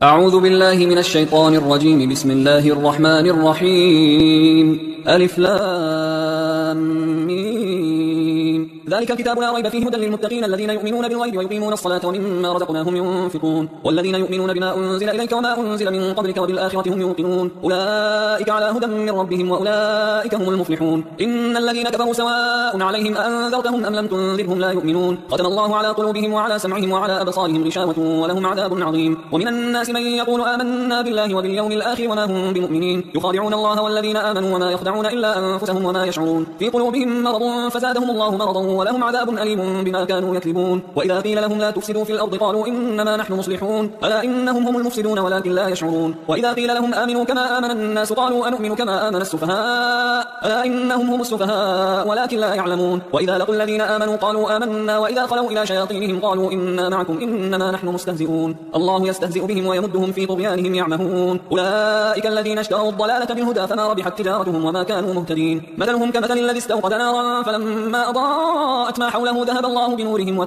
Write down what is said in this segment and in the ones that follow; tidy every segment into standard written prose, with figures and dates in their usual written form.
أعوذ بالله من الشيطان الرجيم. بسم الله الرحمن الرحيم. ألف لام ميم. ذلك الكتاب لا ريب فيه هدى للمتقين الذين يؤمنون بالغيب ويقيمون الصلاة ومما رزقناهم ينفقون والذين يؤمنون بما أنزل إليك وما أنزل من قبلك وبالآخرة هم يوقنون أولئك على هدى من ربهم وأولئك هم المفلحون. إن الذين كفروا سواء عليهم أأنذرتهم أم لم تنذرهم لا يؤمنون. ختم الله على قلوبهم وعلى سمعهم وعلى أبصارهم غشاوة ولهم عذاب عظيم. ومن الناس من يقول آمنا بالله وباليوم الآخر وما هم بمؤمنين يخادعون الله والذين آمنوا وما يخدعون إلا أنفسهم وما يشعرون. في قلوبهم مرض فزادهم الله مرضا ولهم عذاب أليم بما كانوا يكذبون. وإذا قيل لهم لا تفسدوا في الأرض قالوا إنما نحن مصلحون ألا إنهم هم المفسدون ولكن لا يشعرون. وإذا قيل لهم آمنوا كما آمن الناس قالوا أنؤمن كما آمن السفهاء ألا إنهم هم السفهاء ولكن لا يعلمون. وإذا لقوا الذين آمنوا قالوا آمنا وإذا خلوا إلى شياطينهم قالوا إنا معكم إنما نحن مستهزئون. الله يستهزئ بهم ويمدهم في طغيانهم يعمهون. أولئك الذين اشتروا الضلالة بالهدى فما ربحت تجارتهم وما كانوا مهتدين. مثلهم كمثل الذي استوقد نارا فلما أضاءت ما حوله ذهب الله بنورهم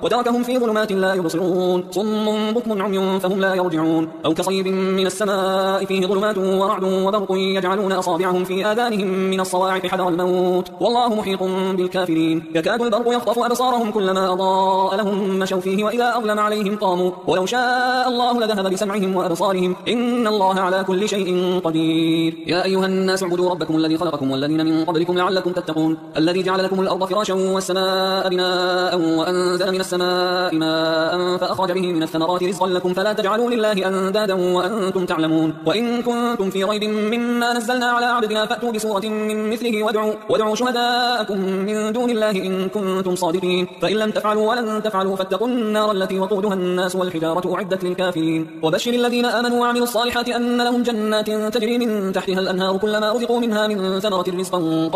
وتركهم في ظلمات لا يبصرون صم بكم عمي فهم لا يرجعون. أو كصيب من السماء فيه ظلمات ورعد وبرق يجعلون أصابعهم في آذانهم من الصواعق حذر الموت والله محيط بالكافرين. يكاد البرق يخطف أبصارهم كلما أضاء لهم مشوا فيه وإذا أظلم عليهم قاموا ولو شاء الله لذهب بسمعهم وأبصارهم إن الله على كل شيء قدير. يا أيها الناس اعبدوا ربكم الذي خلقكم والذين من قبلكم لعلكم تتقون الذي جعل لكم الأرض فراشا والسماء بناء وأنزل من السماء ماء فأخرج به من الثمرات رزقا لكم فلا تجعلوا لله أندادا وأنتم تعلمون. وإن كنتم في ريب مما نزلنا على عبدنا فأتوا بسورة من مثله وادعوا شهداءكم من دون الله إن كنتم صادقين فإن لم تفعلوا ولن تفعلوا فاتقوا النار التي وقودها الناس والحجارة أعدت للكافرين. وبشر الذين آمنوا وعملوا الصالحات أن لهم جنات تجري من تحتها الأنهار كلما رزقوا منها من ثمرة رزقا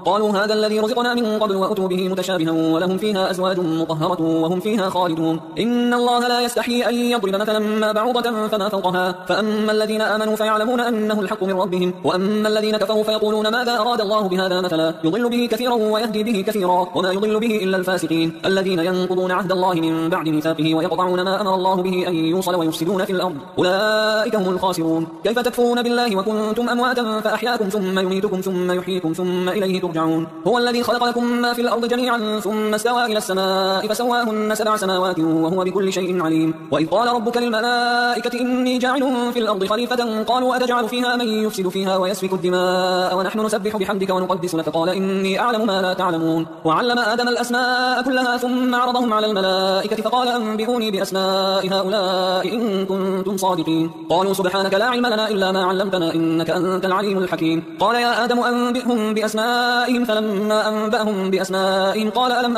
قالوا هذا الذي رزقنا من قبل وأتوا به متشابها ولهم فيها أزواج مطهرة وهم فيها خالدون. إن الله لا يستحيي أن يضرب مثلا ما بعوضة فما فوقها فأما الذين آمنوا فيعلمون أنه الحق من ربهم وأما الذين كفروا فيقولون ماذا أراد الله بهذا مثلا يضل به كثيرا ويهدي به كثيرا وما يضل به إلا الفاسقين الذين ينقضون عهد الله من بعد ميثاقه ويقطعون ما أمر الله به أن يوصل ويفسدون في الأرض أولئك هم الخاسرون. كيف تكفرون بالله وكنتم أمواتا فأحياكم ثم يميتكم ثم يحييكم ثم إليه ترجعون. هو الذي خلق لكم ما في الأرض جميعا ثم استوى إلى السماء فسواهن 7 سماوات وهو بكل شيء عليم. وإذ قال ربك للملائكة إني جاعل في الأرض خليفة قالوا أتجعل فيها من يفسد فيها ويسفك الدماء ونحن نسبح بحمدك ونقدس لك قال إني أعلم ما لا تعلمون. وعلم آدم الأسماء كلها ثم عرضهم على الملائكة فقال أنبئوني بأسماء هؤلاء إن كنتم صادقين قالوا سبحانك لا علم لنا إلا ما علمتنا إنك أنت العليم الحكيم. قال يا آدم أنبئهم بأسمائهم فلما أنبأهم بأسمائهم قال ألم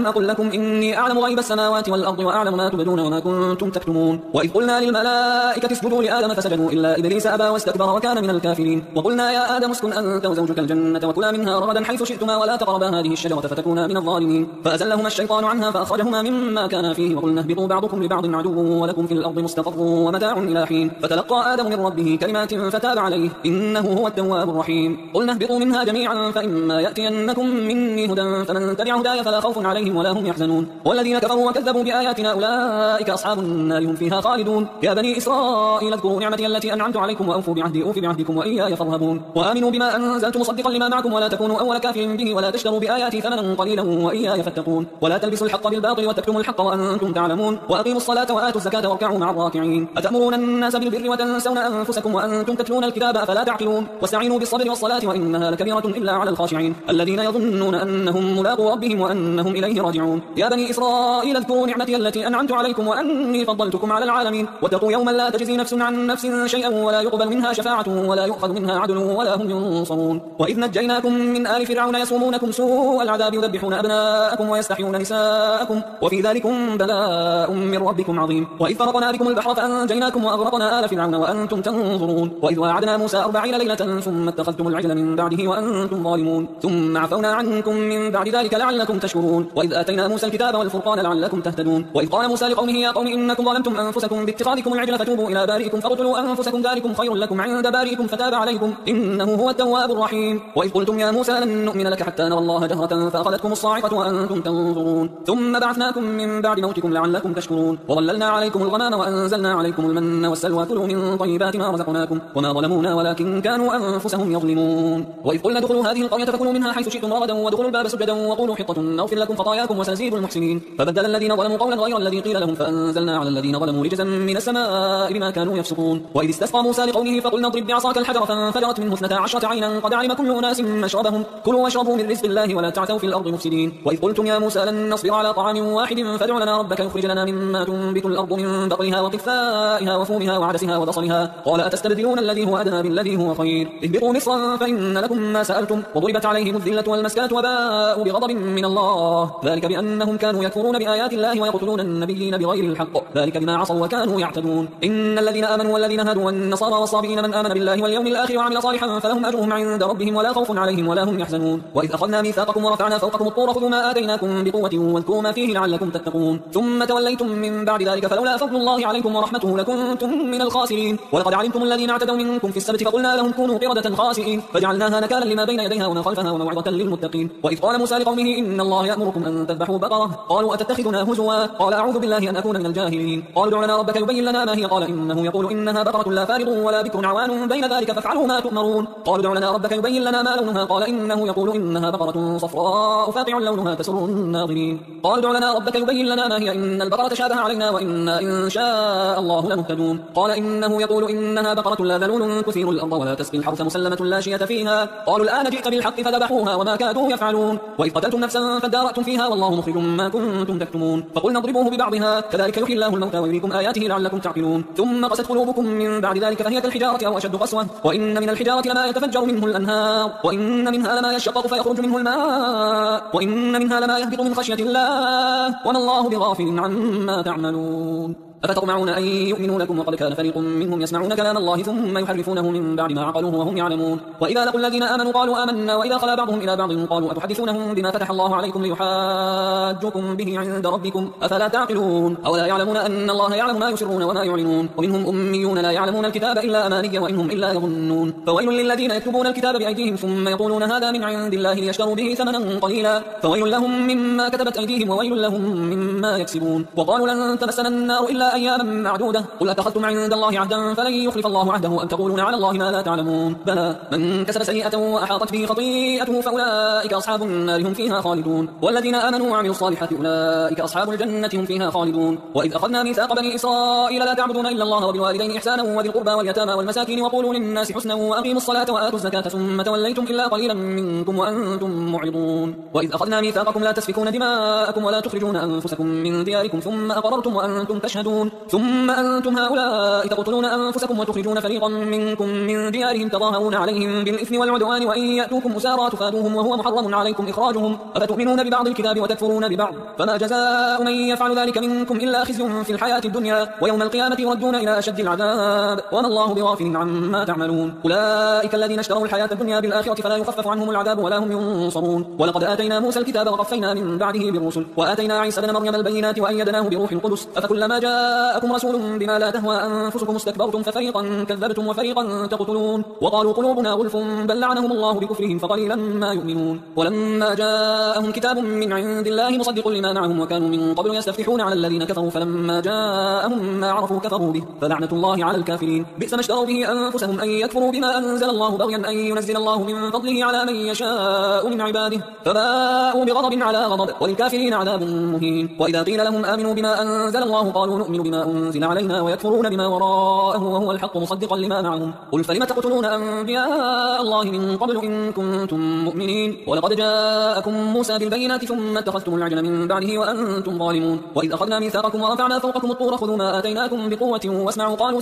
أقل لكم إني أعلم غيب السماوات والأرض وأعلم ما تبدون وما كنتم تكتمون. وإذ قلنا للملائكة اسجدوا لآدم فسجدوا إلا إبليس أبى واستكبر وكان من الكافرين. وقلنا يا آدم اسكن أنت وزوجك الجنة وكلا منها رغدا حيث شئتما ولا تقربا هذه الشجرة فتكونا من الظالمين. فأزلهما الشيطان عنها فأخرجهما مما كانا فيه وقلنا اهبطوا بعضكم لبعض عدو ولكم في الأرض مستقر ومتاع إلى حين. فتلقى آدم من ربه كلمات فتاب عليه إنه هو التواب الرحيم. قلنا اهبطوا منها جميعا فإما يأتينكم مني هدى فمن تبع هداي فلا خوف عليهم ولا هم يحزنون. والذين كفروا وكذبوا بآياتنا أولئك أصحاب النار هم فيها خالدون. يا بني إسرائيل اذكروا نعمتي التي أنعمت عليكم وأوفوا بعهدي أوف بعهدكم وإياي فارهبون. وآمنوا بما أنزلت مصدقا لما معكم ولا تكونوا أول كافر به ولا تشتروا بآياتي ثمنا قليلا وإياي فاتقون. ولا تلبسوا الحق بالباطل وتكتموا الحق وأنتم تعلمون. وأقيموا الصلاة وآتوا الزكاة واركعوا مع الراكعين. أتأمرون الناس بالبر وتنسون أنفسكم وأنتم تتلون الكتاب أفلا تعقلون. واستعينوا بالصبر والصلاة وإنها لكبيرة إلا على الخاشعين الذين يظنون أنهم ملاقو ربهم وأنهم إليه راجعون. يا بني إسرائيل اذكروا نعمتي التي أنعمت عليكم وأني فضلتكم على العالمين. واتقوا يوما لا تجزي نفس عن نفس شيئا ولا يقبل منها شفاعة ولا يؤخذ منها عدل ولا هم ينصرون. وإذ نجيناكم من آل فرعون يسومونكم سوء العذاب يذبحون أبناءكم ويستحيون نساءكم وفي ذلكم بلاء من ربكم عظيم. وإذ فرقنا بكم البحر فأنجيناكم وأغرقنا آل فرعون وأنتم تنظرون. وإذ وعدنا موسى 40 ليلة ثم اتخذتم العجل من بعده وأنتم ظالمون ثم عفونا عنكم من من بعد ذلك لعلكم تشكرون. وإذ آتينا موسى الكتاب والفرقان لعلكم تهتدون. وإذ قال موسى لقومه يا قوم إنكم ظلمتم أنفسكم باتخاذكم العجل فتوبوا إلى بارئكم فاقتلوا أنفسكم ذلكم خير لكم عند بارئكم فتاب عليكم إنه هو التواب الرحيم. وإذ قلتم يا موسى لن نؤمن لك حتى نرى الله جهرة فأخذتكم الصاعقة وأنتم تنظرون ثم بعثناكم من بعد موتكم لعلكم تشكرون. وظللنا عليكم الغمام وأنزلنا عليكم المن والسلوى كلوا من طيبات ما رزقناكم وما ظلمونا ولكن كانوا أنفسهم يظلمون. وإذ قلنا ادخلوا هذه القرية فكلوا منها حيث شئتم رغدا وادخلوا الباب سجدا وقولوا حطة نغفر لكم خطاياكم وسنزيد المحسنين. فبدل الذين ظلموا قولا غير الذي قيل لهم فأنزلنا على الذين ظلموا رجزا من السماء بما كانوا يفسقون. وإذ استسقى موسى لقومه فقلنا اضرب بعصاك الحجر فانفجرت منه 12 عينا قد علم كل أناس مشربهم كلوا واشربوا من رزق الله ولا تعثوا في الأرض مفسدين. وإذ قلتم يا موسى لن نصبر على طعام واحد فادع لنا ربك يخرج لنا مما تنبت الأرض من بقلها وقثائها وفومها وعدسها وبصلها قال أتستبدلون الذي هو أدنى بالذي هو خير اهبطوا مصرا فإن لكم ما سألتم وضربت عليهم الذلة والمسكنة وباءوا بغضب من الله ذلك بأنهم كانوا يكفرون بآيات الله ويقتلون النبيين بغير الحق ذلك بما عصوا وكانوا يعتدون. إن الذين آمنوا والذين هادوا والنصارى والصابئين من آمن بالله واليوم الآخر وعمل صالحا فلهم أجرهم عند ربهم ولا خوف عليهم ولا هم يحزنون. وإذ أخذنا ميثاقكم ورفعنا فوقكم الطور خذوا ما آتيناكم بقوة واذكروا ما فيه لعلكم تتقون ثم توليتم من بعد ذلك فلولا فضل الله عليكم ورحمته لكنتم من الخاسرين. ولقد علمتم الذين اعتدوا منكم في السبت فقلنا لهم كونوا قردة خاسئين فجعلناها نكالا لما بين يديها وما خلفها وموعظة للمتقين. وإذ قال موسى لقومه إن الله يأمركم أن تذبحوا بقرة قالوا أتتخذنا هزوا قال أعوذ بالله أن أكون من الجاهلين. قالوا ادع لنا ربك يبين لنا ما هي قال إنه يقول إنها بقرة لا فارض ولا بكر عوان بين ذلك فافعلوا ما تؤمرون. قالوا ادع لنا ربك يبين لنا ما لونها قال إنه يقول إنها بقرة صفراء فاقع لونها تسر الناظرين. قالوا ادع لنا ربك يبين لنا ما هي إن البقرة شابه علينا وإنا إن شاء الله لمهتدون. قال إنه يقول إنها بقرة لا ذلول تثير الأرض ولا تسقي الحرث مسلمة لا شية فيها قالوا الآن جئت بالحق فذبحوها وما كادوا يفعلون. وإذ قتلتم نفسا فادارأتم فيها والله مخرج ما كنتم تكتمون فقلنا اضربوه ببعضها كذلك يحيي الله الموتى ويريكم آياته لعلكم تعقلون. ثم قست قلوبكم من بعد ذلك فهي كالحجارة أو أشد قسوة وإن من الحجارة لما يتفجر منه الأنهار وإن منها لما يشقق فيخرج منه الماء وإن منها لما يهبط من خشية الله وما الله بغافل عما تعملون. أفتطمعون أن يؤمنوا لكم وقد كان فريق منهم يسمعون كلام الله ثم يحرفونه من بعد ما عقلوه وهم يعلمون. وإذا لقوا الذين آمنوا قالوا آمنا وإذا خلا بعضهم إلى بعض قالوا أتحدثونهم بما فتح الله عليكم ليحاجوكم به عند ربكم أفلا تعقلون. أولا يعلمون أن الله يعلم ما يسرون وما يعلنون ومنهم أميون لا يعلمون الكتاب إلا أماني وإنهم إلا يظنون. فويل للذين يكتبون الكتاب بأيديهم ثم يقولون هذا من عند الله ليشتروا به ثمنا قليلا فويل لهم مما كتبت أيديهم وويل لهم مما يكسبون. وقالوا لن تمسنا النار إلا أياما معدودة قل أتخذتم عند الله عهدا فلن يخلف الله عهده أم تقولون على الله ما لا تعلمون. بلى من كسب سيئة وأحاطت به خطيئته فأولئك أصحاب النار هم فيها خالدون والذين آمنوا وعملوا الصالحات أولئك أصحاب الجنة هم فيها خالدون. وإذ أخذنا ميثاق بني إسرائيل لا تعبدون إلا الله وبالوالدين إحسانا وذي القربى واليتامى والمساكين وقولوا للناس حسنا وأقيموا الصلاة وآتوا الزكاة ثم توليتم إلا قليلا منكم وأنتم معرضون. وإذ أخذنا ميثاقكم لا تسفكون دماءكم ولا تخرجون أنفسكم من دياركم ثم أقررتم وأنتم تشهدون ثم أنتم هؤلاء تقتلون أنفسكم وتخرجون فريقا منكم من ديارهم تظاهرون عليهم بالإثم والعدوان وإن يأتوكم أسارى تفادوهم وهو محرم عليكم إخراجهم أفتؤمنون ببعض الكتاب وتكفرون ببعض فما جزاء من يفعل ذلك منكم إلا خزي في الحياة الدنيا ويوم القيامة يردون إلى أشد العذاب وما الله بغافل عما تعملون. أولئك الذين اشتروا الحياة الدنيا بالآخرة فلا يخفف عنهم العذاب ولا هم ينصرون. ولقد آتينا موسى الكتاب وقفينا من بعده بالرسل وآتينا عيسى ابن مريم البينات وأيدناه بروح القدس أفكلما جاءكم رسول بما لا تهوى أنفسكم استكبرتم ففريقا كذبتم وفريقا تقتلون وقالوا قلوبنا غلف بل لعنهم الله بكفرهم فقليلا ما يؤمنون. ولما جاءهم كتاب من عند الله مصدق لما معهم وكانوا من قبل يستفتحون على الذين كفروا فلما جاءهم ما عرفوا كفروا به فلعنة الله على الكافرين. بئس ما اشتروا به أنفسهم أن يكفروا بما أنزل الله بغيا أن ينزل الله من فضله على من يشاء من عباده فباءوا بغضب على غضب وللكافرين عذاب مهين. وإذا قيل لهم آمنوا بما أنزل الله قالوا نؤمن بما أنزل علينا ويكفرون بما وراءه وهو الحق مصدقا لما معهم قل فلم تقتلون أنبياء الله من قبل إن كنتم مؤمنين ولقد جاءكم موسى بالبينات ثم اتخذتم العجل من بعده وأنتم ظالمون. وإذ أخذنا ميثاقكم ورفعنا فوقكم الطور خذوا ما آتيناكم بقوة واسمعوا قالوا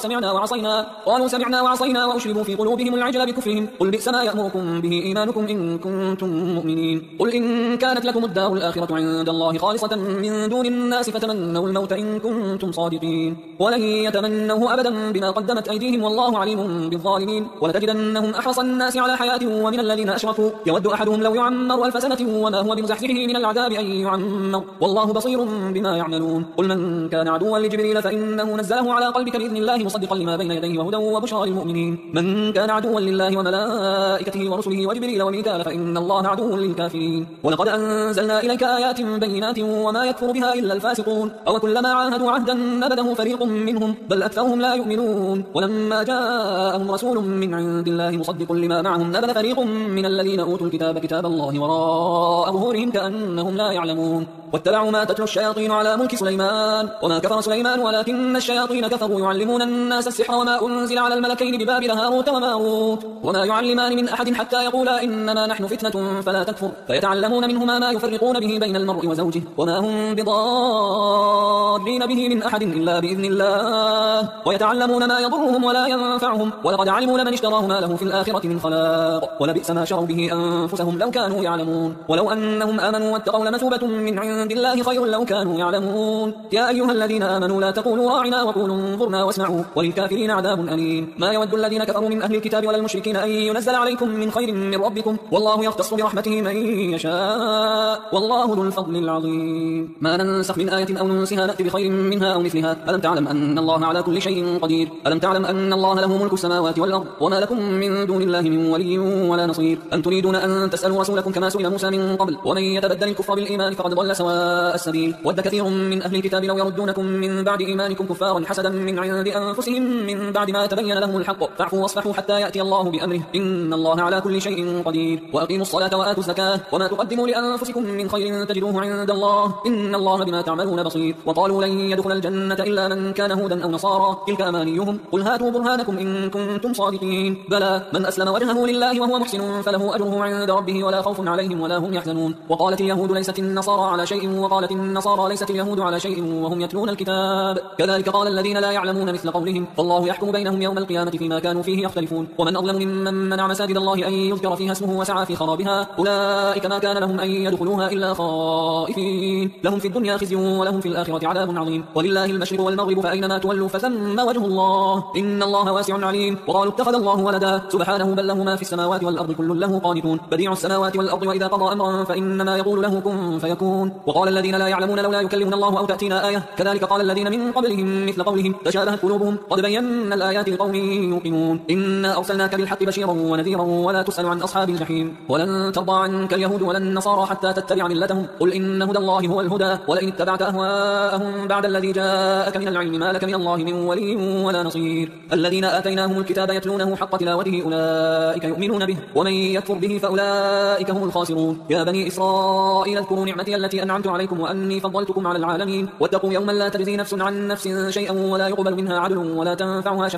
سمعنا وعصينا وأشربوا في قلوبهم العجل بكفرهم قل بئس ما يأمركم به إيمانكم إن كنتم مؤمنين. قل إن كانت لكم الدار الآخرة عند الله خالصة من دون الناس فتمنوا الموت إن كنتم صادقين صادقين ولن يتمنوه أبدا بما قدمت أيديهم والله عليم بالظالمين ولتجدنهم أحرص الناس على حياة ومن الذين أشركوا يود أحدهم لو يعمر 1000 سنة وما هو بمزحزحه من العذاب أن يعمر والله بصير بما يعملون قل من كان عدوا لجبريل فإنه نزله على قلبك بإذن الله مصدقا لما بين يديه وهدى وبشرى للمؤمنين من كان عدوا لله وملائكته ورسله وجبريل وميكال فإن الله عدو للكافرين ولقد أنزلنا إليك آيات بينات وما يكفر بها إلا الفاسقون أو كلما عاهدوا عهدا نبذه فريق منهم بل أكثرهم لا يؤمنون ولما جاءهم رسول من عند الله مصدق لما معهم نبذ فريق من الذين أوتوا الكتاب كتاب الله وراء ظهورهم كأنهم لا يعلمون واتبعوا ما تتلو الشياطين على ملك سليمان وما كفر سليمان ولكن الشياطين كفروا يعلمون الناس السحر وما أنزل على الملكين ببابل هاروت وماروت وما يعلمان من أحد حتى يقولا إنما نحن فتنة فلا تكفر فيتعلمون منهما ما يفرقون به بين المرء وزوجه وما هم بضارين به من أحد إلا بإذن الله ويتعلمون ما يضرهم ولا ينفعهم ولقد علموا لمن اشتراه ما له في الآخرة من خلاق ولبئس ما شروا به أنفسهم لو كانوا يعلمون ولو أنهم آمنوا واتقوا لمثوبة من عند الله خير لو كانوا يعلمون يا أيها الذين آمنوا لا تقولوا راعنا وقولوا انظرنا واسمعوا وللكافرين عذاب أليم ما يود الذين كفروا من أهل الكتاب ولا المشركين أن ينزل عليكم من خير من ربكم والله يختص برحمته من يشاء والله ذو الفضل العظيم ما ننسخ من آية أو ننسها نأتي بخير منها أو مثلها ألم تعلم أن الله على كل شيء قدير ألم تعلم أن الله له ملك السماوات والأرض وما لكم من دون الله من ولي ولا نصير أم تريدون أن تسألوا رسولكم كما سئل موسى من قبل ومن يتبدل الكفر بالإيمان فقد ضل سواء السبيل ود كثير من أهل الكتاب لو يردونكم من بعد إيمانكم كفارا حسدا من عند أنفسهم من بعد ما تبين لهم الحق فاعفوا واصفحوا حتى يأتي الله بأمره إن الله على كل شيء قدير وأقيموا الصلاة وآتوا الزكاة وما تقدموا لأنفسكم من خير تجدوه عند الله إن الله بما تعملون بصير وقالوا لن يدخل الجنة إلا من كان هودا أو نصارى تلك أمانيهم قل هاتوا برهانكم إن كنتم صادقين بلى من أسلم وجهه لله وهو محسن فله أجره عند ربه ولا خوف عليهم ولا هم يحزنون وقالت اليهود ليست النصارى على شيء وقالت النصارى ليست اليهود على شيء وهم يتلون الكتاب كذلك قال الذين لا يعلمون مثل قولهم فالله يحكم بينهم يوم القيامة فيما كانوا فيه يختلفون ومن أظلم ممن منع مساجد الله أن يذكر فيها اسمه وسعى في خرابها أولئك ما كان لهم أن يدخلوها إلا خائفين لهم في الدنيا خزي ولهم في الآخرة عذاب عظيم ولله المشرق والمغرب فأينما تولوا فثم وجه الله إن الله واسع عليم وقالوا اتخذ الله ولدا سبحانه بل له ما في السماوات والأرض كل له قانتون بديع السماوات والأرض وإذا قضى أمرا فإنما يقول له كن فيكون وقال الذين لا يعلمون لولا يكلمنا الله أو تأتينا آية كذلك قال الذين من قبلهم مثل قولهم تشابهت قلوبهم قد بينا الآيات لقوم يوقنون إنا أرسلناك بالحق بشيرا ونذيرا ولا تسأل عن أصحاب الجحيم ولن ترضى عنك اليهود ولا النصارى حتى تتبع ملتهم قل إن هدى الله هو الهدى ولئن اتبعت أهواءهم بعد الذي جاءك من العلم ما لك من الله من ولي ولا نصير الذين آتيناهم الكتاب يتلونه حق تلاوته أولئك يؤمنون به ومن يكفر به فأولئك هم الخاسرون يا بني إسرائيل اذكروا نعمتي التي أنعمت عليكم وأني فضلتكم على العالمين واتقوا يوما لا تجزي نفس عن نفس شيئا ولا يقبل منها عدل ولا تنفعها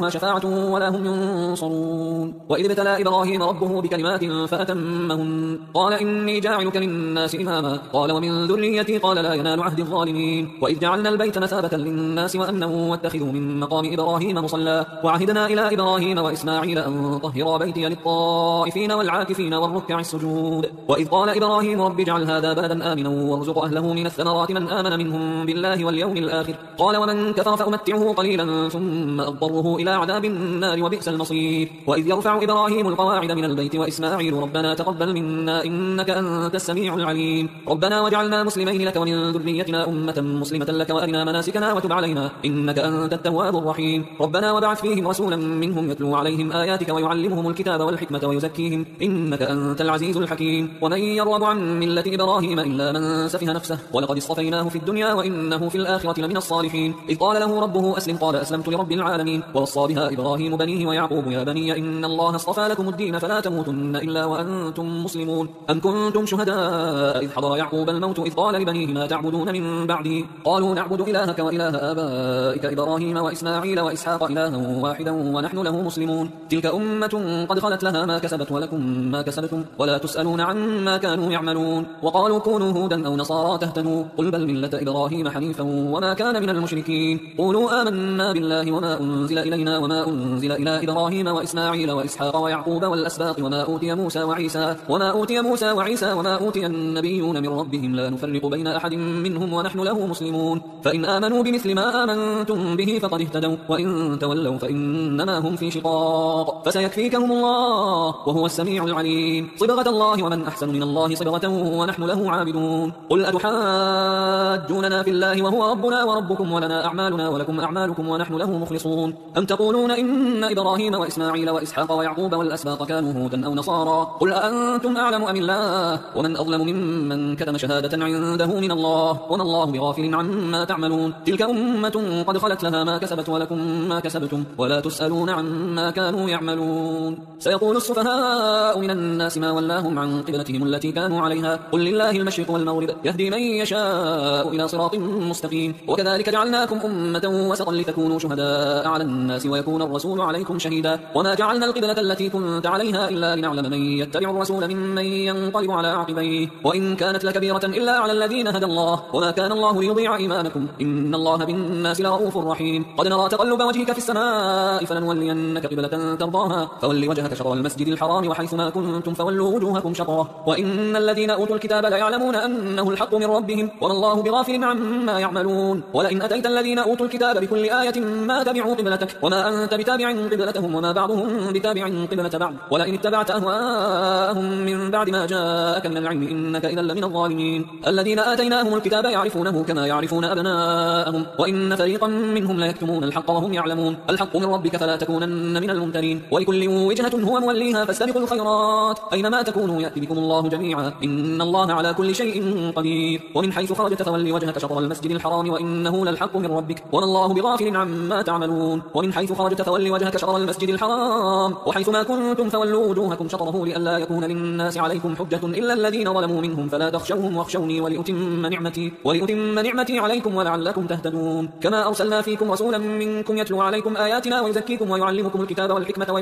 شفاعة ولا هم ينصرون وإذ ابتلى إبراهيم ربه بكلمات فأتمهن قال إني جاعلك للناس إماما قال ومن ذريتي قال لا ينال عهد الظالمين وإذ جعلنا البيت مثابة للناس وأمنا واتخذوا من مقام إبراهيم مصلى وعهدنا إلى إبراهيم وإسماعيل أن طهرا بيتي للطائفين والعاكفين والركع السجود وإذ قال إبراهيم رب اجعل هذا بلدا آمنا وارزق أهله من الثمرات من آمن منهم بالله واليوم الآخر قال ومن كفر فأمتعه قليلا ثم أضطره إلى عذاب النار وبئس المصير وإذ يرفع إبراهيم القواعد من البيت وإسماعيل ربنا تقبل منا إنك أنت السميع العليم ربنا واجعلنا مسلمين لك ومن ذريتنا أمة مسلمة لك وأرنا مناسكنا وتب علينا إنك أنت التواب الرحيم ربنا وبعث فيهم رسولا منهم يتلو عليهم آياتك ويعلمهم الكتاب والحكمة ويزكيهم إنك أنت العزيز الحكيم ومن يرغب عن ملة إبراهيم إلا من سفه نفسه ولقد اصطفيناه في الدنيا وإنه في الآخرة لمن الصالحين إذ قال له ربه أسلم قال أسلمت لرب العالمين ووصى بها إبراهيم بنيه ويعقوب يا بني إن الله اصطفى لكم الدين فلا تموتن إلا وأنتم مسلمون أم كنتم شهداء إذ حضر يعقوب الموت إذ قال لبنيه ما تعبدون من بعدي قالوا نعبد إلهك وإله آبائك إبراهيم وإسماعيل وإسحاق إلها واحدا ونحن له مسلمون تلك أمة قد خلت لها ما كسبت ولكم ما كسبتم ولا تسألون عما كانوا يعملون وقالوا قالوا كونوا هودا أو نصارى تهتدوا قل بل ملة إبراهيم حنيفا وما كان من المشركين قولوا آمنا بالله وما أنزل إلينا وما أنزل إلى إبراهيم وإسماعيل وإسحاق ويعقوب والأسباط وما أوتي موسى وعيسى وما أوتي النبيون من ربهم لا نفرق بين أحد منهم ونحن له مسلمون فإن آمنوا بمثل ما آمنتم به فقد اهتدوا وإن تولوا فإنما هم في شقاق فسيكفيكهم الله وهو السميع العليم صبغة الله ومن أحسن من الله صبغة ونحن له عابدون قل أتحاجوننا في الله وهو ربنا وربكم ولنا أعمالنا ولكم أعمالكم ونحن له مخلصون أم تقولون إن إبراهيم وإسماعيل وإسحاق ويعقوب والأسباط كانوا هودا أو نصارى قل أأنتم أعلم أم الله ومن أظلم ممن كتم شهادة عنده من الله وما الله بغافل عما تعملون تلك أمة قد خلت لها ما كسبت ولكم ما كسبتم ولا تسألون عما كانوا يعملون سيقول السفهاء من الناس ما ولاهم عن قبلتهم التي كانوا عليها قل لله المشرق والمغرب يهدي من يشاء إلى صراط مستقيم وكذلك جعلناكم أمة وسطا لتكونوا شهداء على الناس ويكون الرسول عليكم شهيدا وما جعلنا القبلة التي كنت عليها إلا لنعلم من يتبع الرسول ممن ينقلب على عقبيه وإن كانت لكبيرة إلا على الذين هدى الله وما كان الله ليضيع إيمانكم إن الله بالناس لرؤوف رحيم قد نرى تقلب وجهك في السماء فلنولينك قبلة ترضاها فول وجهك شطر المسجد الحرام وحيث ما كنتم فولوا وجوهكم شطره وإن الذين أوتوا الكتاب ليعلمون أنه الحق من ربهم وما الله بغافل عما يعملون ولئن أتيت الذين أوتوا الكتاب بكل آية ما تبعوا قبلتك وما أنت بتابع قبلتهم وما بعضهم بتابع قبلة بعض ولئن اتبعت أهواءهم من بعد ما جاءك من العلم إنك إذا لمن الظالمين الذين آتيناهم الكتاب يعرفونه كما يعرفون أبناءهم وإن فريقا منهم ليكتمون الحق وهم يعلمون الحق من ربك فلا تكونن من الممترين ولكل وجهة هو موليها فاستبقوا الخيرات أينما تكونوا يأتي بكم الله جميعا إن الله على كل شيء قدير ومن حيث خرجت فول وجهك شطر المسجد الحرام وإنه للحق من ربك وما الله بغافل عما تعملون ومن حيث خرجت فول وجهك شطر المسجد الحرام وحيث ما كنتم فولوا وجوهكم شطره لئلا يكون للناس عليكم حجة إلا الذين ظلموا منهم فلا تخشوهم واخشوني ولأتم نعمتي عليكم ولعلكم تهتدون كما أرسلنا فيكم رسولا منكم يتلو عليكم آياتنا ويزكيكم ويعلمكم الكتاب والحكمة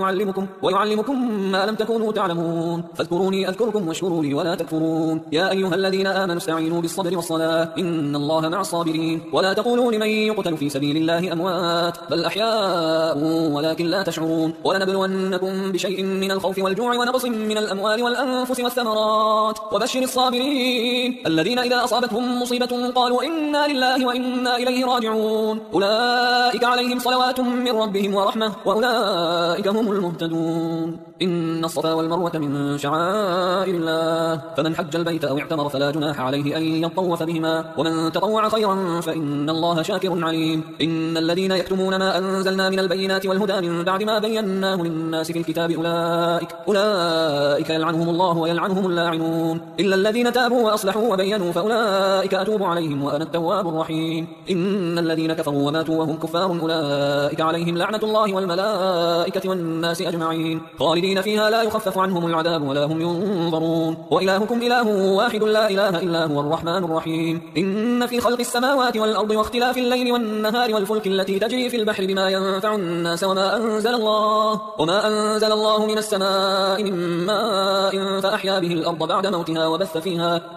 ويعلمكم ما لم تكونوا تعلمون فاذكروني أذكركم واشكروا لي ولا تكفرون يا أيها الذين آمنوا استعينوا بالصبر والصلاة إن الله مع الصابرين ولا تقولوا لمن يقتل في سبيل الله أموات بل أحياء ولكن لا تشعرون ولنبلونكم بشيء من الخوف والجوع ونقص من الأموال والأنفس والثمرات وبشر الصابرين الذين إذا أصابتهم مصيبة قالوا إنا لله وإنا إليه راجعون أولئك عليهم صلوات من ربهم ورحمة وأولئك هم المهتدون إن الصفا والمروة من شعائر الله فمن حج البيت أو اعتمر فلا جناح عليه أن يطوف بهما ومن تطوع خيرا فإن الله شاكر عليم إن الذين يكتمون ما أنزلنا من البينات والهدى من بعد ما بيناه للناس في الكتاب أولئك يلعنهم الله ويلعنهم اللاعنون إلا الذين تابوا وأصلحوا وبينوا فأولئك أتوب عليهم وأنا التواب الرحيم إن الذين كفروا وماتوا وهم كفار أولئك عليهم لعنة الله والملائكة والناس أجمعين خالدين فيها لا يخفف عنهم العذاب ولا هم ينظرون وإلهكم إله واحد لا إله إلا هو الرحمن الرحيم إن في خلق السماوات والأرض واختلاف الليل والنهار والفلك التي تجري في البحر بما ينفع الناس وما أنزل الله من السماء من ماء فأحيا به الأرض بعد موتها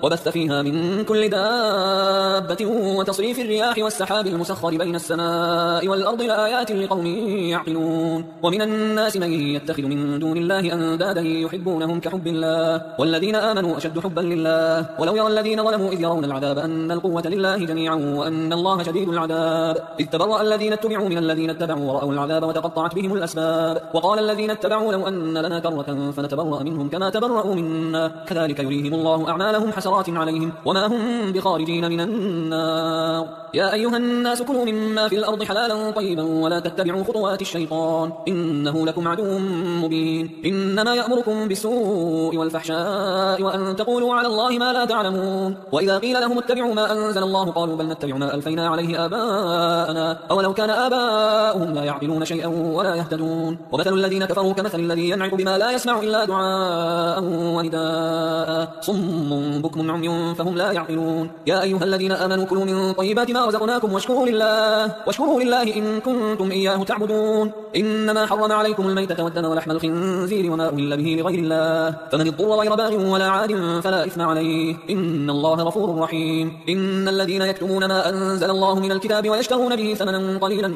وبث فيها من كل دابة وتصريف الرياح والسحاب المسخر بين السماء والأرض لآيات لقوم يعقلون ومن الناس من يتخذ من دون الله أندادا يحبونهم كحب الله والذين آمنوا أشد حبا لله ولو يرى الذين ظلموا إذ يرون العذاب أن القوة لله جميعا وأن الله شديد العذاب إذ تبرأ الذين اتبعوا من الذين اتبعوا ورأوا العذاب وتقطعت بهم الأسباب وقال الذين اتبعوا لو أن لنا كرة فنتبرأ منهم كما تبرأوا منا كذلك يريهم الله أعمالهم حسرات عليهم وما هم بخارجين من النار يا أيها الناس كلوا مما في الأرض حلالا طيبا ولا تتبعوا خطوات الشيطان إنه لكم عدو مبين إنما يأمركم بالسوء والفحشاء وأن تقولوا على الله ما لا تعلمون وإذا قيل لهم اتبعوا ما أنزل الله قالوا بل نتبع ما ألفينا عليه آباءنا أولو كان آباؤهم لا يعقلون شيئا ولا يهتدون ومثل الذين كفروا كمثل الذي ينعق بما لا يسمع إلا دعاء ونداء صم بكم عمي فهم لا يعقلون يا أيها الذين آمنوا كلوا من طيبات ما رزقناكم واشكروا لله إن كنتم إياه تعبدون إنما حرم عليكم الميتة والدم ولحم الخنزير الخنزير وما أهل به لغير الله، فمن اضطر غير باغ ولا عاد فلا إثم عليه، إن الله غفور رحيم. إن الذين يكتمون ما أنزل الله من الكتاب ويشترون به ثمنا قليلا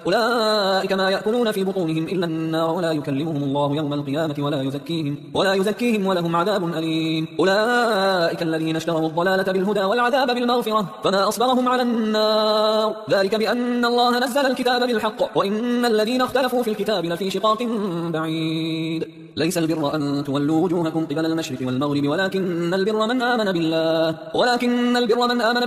أولئك ما يأكلون في بطونهم إلا النار ولا يكلمهم الله يوم القيامة ولا يزكيهم ولهم عذاب أليم. أولئك الذين اشتروا الضلالة بالهدى والعذاب بالمغفرة فما أصبرهم على النار، ذلك بأن الله نزل الكتاب بالحق وإن الذين اختلفوا في الكتاب لفي شقاق بعيد. ليس البر أن تولوا وجوهكم قبل المشرق والمغرب ولكن البر من آمن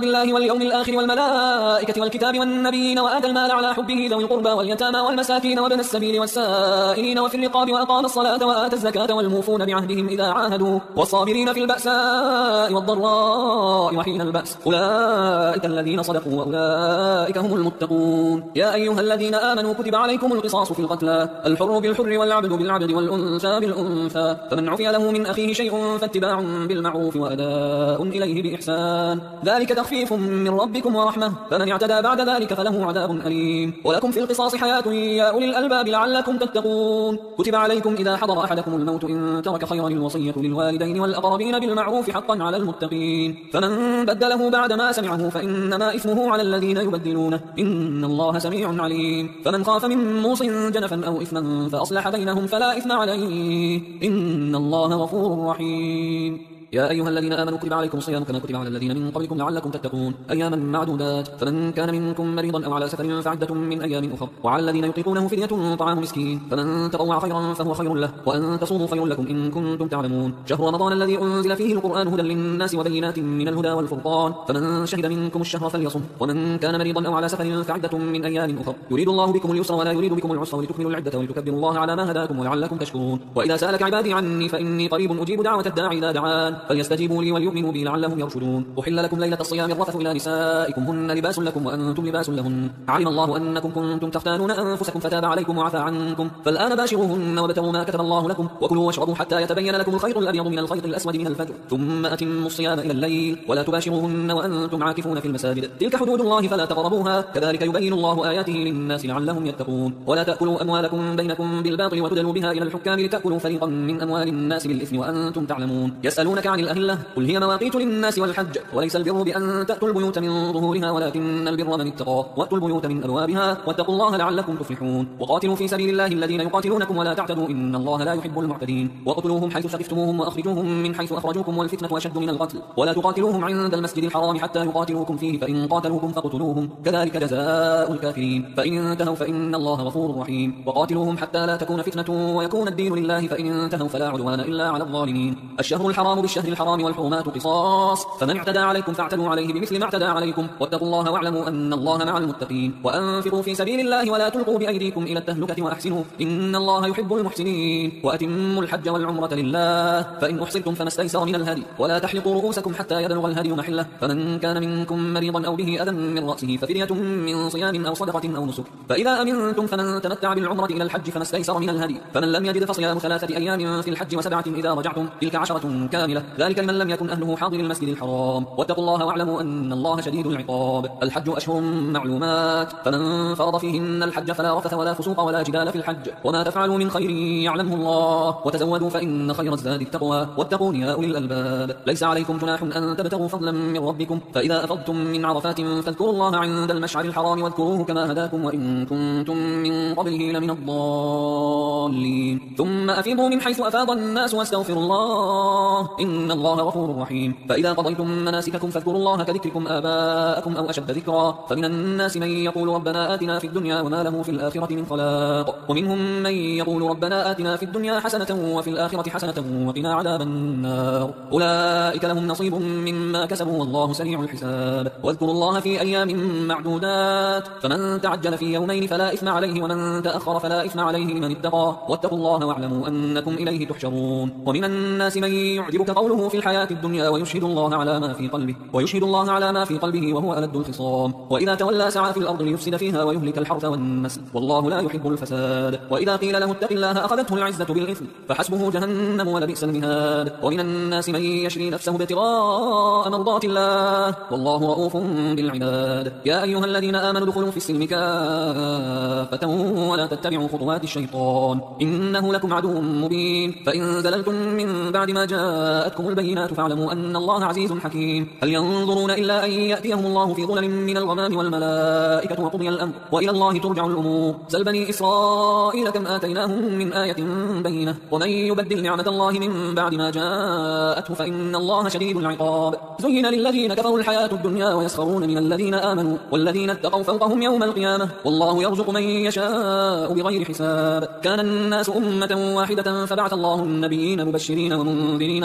بالله واليوم الآخر والملائكة والكتاب والنبيين وآتى المال على حبه ذوي القربى واليتامى والمساكين وابن السبيل والسائلين وفي الرقاب وأقام الصلاة وآتى الزكاة والموفون بعهدهم إذا عاهدوا والصابرين في البأساء والضراء وحين البأس، أولئك الذين صدقوا وأولئك هم المتقون. يا أيها الذين آمنوا كتب عليكم القصاص في القتلى، الحر بالحر والعبد بالعبد والأنثى بالأنثى، فمن عفي له من أخيه شيء فاتباع بالمعروف وأداء إليه بإحسان، ذلك تخفيف من ربكم ورحمة، فمن اعتدى بعد ذلك فله عذاب أليم. ولكم في القصاص حياة يا أولي الألباب لعلكم تتقون. كتب عليكم إذا حضر أحدكم الموت إن ترك خيرا الوصية للوالدين والأقربين بالمعروف حقا على المتقين، فمن بدله بعد ما سمعه فإنما إثمه على الذين يبدلونه، إن الله سميع عليم. فمن خاف من موص جنفا أو إثما فأصلح بينهم فلا إثم عليه، إن الله غفور رحيم. يا أيها الذين آمنوا كتب عليكم الصيام كما كتب على الذين من قبلكم لعلكم تتقون، أياما معدودات، فمن كان منكم مريضا أو على سفر فعدة من أيام أخر، وعلى الذين يطيقونه فدية طعام مسكين، فمن تطوع خيرا فهو خير له، وأن تصوموا خير لكم إن كنتم تعلمون. شهر رمضان الذي أنزل فيه القرآن هدى للناس وبينات من الهدى والفرقان، فمن شهد منكم الشهر فليصم، ومن كان مريضا أو على سفر فعدة من أيام أخر، يريد الله بكم اليسر ولا يريد بكم العسر ولتكملوا العدة ولتكبروا الله على ما هداكم ولعلكم تشكرون. وإذا سألك عبادي عني فإني قريب أجيب دعوة الداعي إذا دعان، فليستجيبوا لي وليؤمنوا بي لعلهم يرشدون. أحل لكم ليلة الصيام الرفث إلى نسائكم هن لباس لكم وأنتم لباس لهن، علم الله أنكم كنتم تختانون أنفسكم فتاب عليكم وعفى عنكم، فالآن باشروهن وابتغوا ما كتب الله لكم، وكلوا واشربوا حتى يتبين لكم الخيط الأبيض من الخيط الأسود من الفجر، ثم أتموا الصيام إلى الليل، ولا تباشروهن وأنتم عاكفون في المساجد، تلك حدود الله فلا تقربوها، كذلك يبين الله آياته للناس لعلهم يتقون. ولا تأكلوا أموالكم بينكم بالباطل وتدلوا بها إلى الحكام لتأكلوا فريقا من أموال الناس بالإثم وأنتم تعلمون. يسألونك عن الأهلة قل هي مواقيت للناس والحج، وليس البر بأن تأتوا البيوت من ظهورها ولكن البر من اتقى، وأتوا البيوت من أبوابها، واتقوا الله لعلكم تفلحون. وقاتلوا في سبيل الله الذين يقاتلونكم ولا تعتدوا إن الله لا يحب المعتدين. وقتلوهم حيث ثقفتموهم وأخرجوهم من حيث أخرجوكم والفتنة أشد من القتل، ولا تقاتلوهم عند المسجد الحرام حتى يقاتلوكم فيه، فإن قاتلوكم فاقتلوهم، كذلك جزاء الكافرين. فإن انتهوا فإن الله غفور رحيم. وقاتلوهم حتى لا تكون فتنة ويكون الدين لله، فإن انتهوا فلا عدوان إلا على الظالمين. الشهر الحرام بالشهر الحرام والحرمات قصاص، فمن اعتدى عليكم فاعتدوا عليه بمثل ما اعتدى عليكم، واتقوا الله واعلموا أن الله مع المتقين. وأنفقوا في سبيل الله ولا تلقوا بأيديكم إلى التهلكة وأحسنوا إن الله يحب المحسنين. وأتموا الحج والعمرة لله، فإن أحصرتم فما استيسر من الهدي، ولا تحلقوا رؤوسكم حتى يبلغ الهدي محله، فمن كان منكم مريضا أو به أذى من رأسه ففدية من صيام أو صدقة أو نسك، فإذا أمنتم فمن تمتع بالعمرة إلى الحج فما استيسر من الهدي، فمن لم يجد فصيام 3 أيام في الحج و7 إذا رجعتم، تلك 10 كاملة، ذلك لمن لم يكن أهله حاضر المسجد الحرام. واتقوا الله واعلموا أن الله شديد العقاب. الحج أشهر معلومات، فمن فرض فيهن الحج فلا رفث ولا فسوق ولا جدال في الحج، وما تفعلوا من خير يعلمه الله، وتزودوا فإن خير الزاد التقوى، واتقون يا أولي الألباب. ليس عليكم جناح أن تبتغوا فضلا من ربكم، فإذا أفضتم من عرفات فاذكروا الله عند المشعر الحرام واذكروه كما هداكم وإن كنتم من قبله لمن الضالين. ثم أفيضوا من حيث أفاض الناس واستغفروا الله إن الله غفور رحيم. فإذا قضيتم مناسككم فاذكروا الله كذكركم آباءكم أو أشد ذكرا، فمن الناس من يقول ربنا آتنا في الدنيا وما له في الآخرة من خلاق، ومنهم من يقول ربنا آتنا في الدنيا حسنة وفي الآخرة حسنة وقنا عذاب النار. أولئك لهم نصيب مما كسبوا والله سريع الحساب. واذكروا الله في أيام معدودات، فمن تعجل في يومين فلا إثم عليه ومن تأخر فلا إثم عليه لمن اتقى، واتقوا الله واعلموا أنكم إليه تحشرون. ومن الناس من يعجبك قوله في الحياة الدنيا ويشهد الله على ما في قلبه وهو ألد الخصام. وإذا تولى سعى في الأرض ليفسد فيها ويهلك الحرث والنسل والله لا يحب الفساد. وإذا قيل له اتق الله أخذته العزة بالإثم فحسبه جهنم ولبئس المهاد. ومن الناس من يشري نفسه ابتغاء مرضات الله والله رؤوف بالعباد. يا أيها الذين آمنوا ادخلوا في السلم كافة ولا تتبعوا خطوات الشيطان إنه لكم عدو مبين. فإن زللتم من بعد ما جاءتكم البينات فاعلموا أن الله عزيز حكيم. هل ينظرون إلا أن يأتيهم الله في ظلل من الغمام والملائكة وقضي الأمر وإلى الله ترجع الأمور. سل بني إسرائيل كم آتيناهم من آية بينة ومن يبدل نعمة الله من بعد ما جاءته فإن الله شديد العقاب. زين للذين كفروا الحياة الدنيا ويسخرون من الذين آمنوا والذين اتقوا فوقهم يوم القيامة والله يرزق من يشاء بغير حساب. كان الناس أمة واحدة فبعث الله النبيين مبشرين ومنذرين